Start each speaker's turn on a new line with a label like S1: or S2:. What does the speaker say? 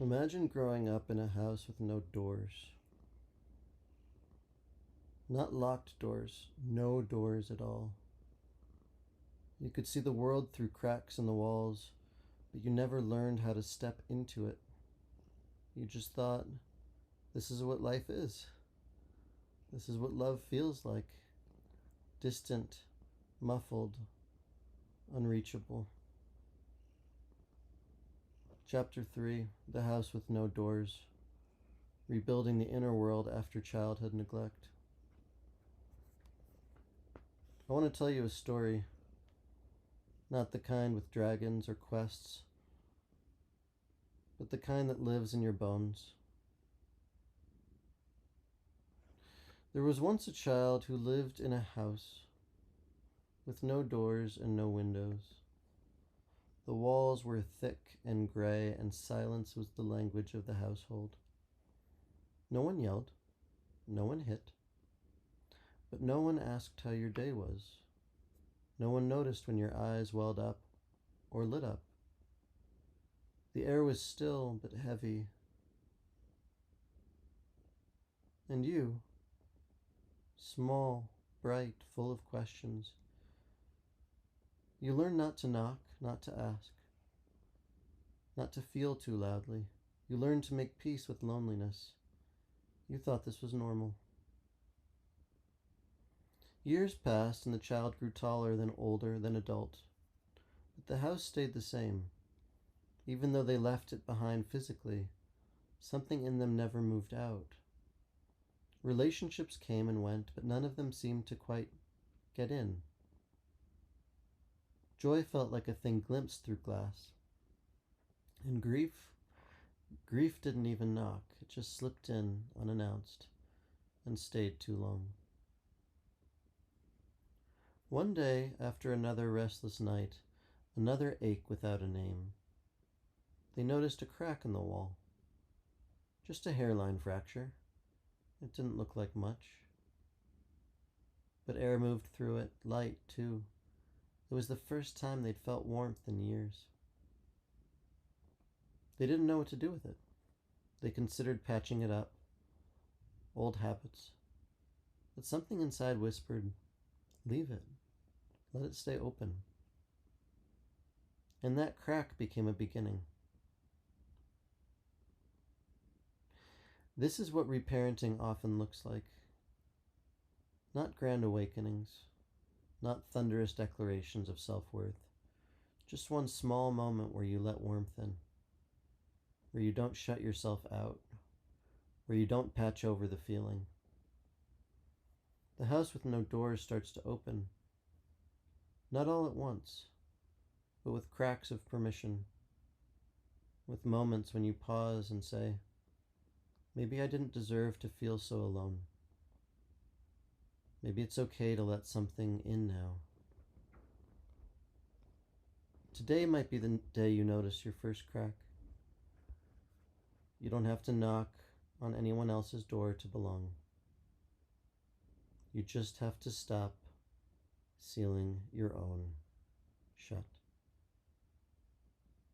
S1: Imagine growing up in a house with no doors. Not locked doors, no doors at all. You could see the world through cracks in the walls, but you never learned how to step into it. You just thought, this is what life is. This is what love feels like. Distant, muffled, unreachable. Chapter 3, The House with No Doors. Rebuilding the inner world after childhood neglect. I want to tell you a story, not the kind with dragons or quests, but the kind that lives in your bones. There was once a child who lived in a house with no doors and no windows. The walls were thick and gray, and silence was the language of the household. No one yelled, no one hit, but no one asked how your day was. No one noticed when your eyes welled up or lit up. The air was still but heavy. And you, small, bright, full of questions, you learned not to knock, not to ask, not to feel too loudly. You learned to make peace with loneliness. You thought this was normal. Years passed and the child grew taller, then older, then adult. But the house stayed the same. Even though they left it behind physically, something in them never moved out. Relationships came and went, but none of them seemed to quite get in. Joy felt like a thing glimpsed through glass. And grief didn't even knock. It just slipped in unannounced and stayed too long. One day, after another restless night, another ache without a name, they noticed a crack in the wall. Just a hairline fracture. It didn't look like much. But air moved through it, light too. It was the first time they'd felt warmth in years. They didn't know what to do with it. They considered patching it up. Old habits. But something inside whispered, leave it. Let it stay open. And that crack became a beginning. This is what reparenting often looks like. Not grand awakenings, not thunderous declarations of self-worth. Just one small moment where you let warmth in, where you don't shut yourself out, where you don't patch over the feeling. The house with no doors starts to open, not all at once, but with cracks of permission, with moments when you pause and say, maybe I didn't deserve to feel so alone. Maybe it's okay to let something in now. Today might be the day you notice your first crack. You don't have to knock on anyone else's door to belong. You just have to stop sealing your own shut.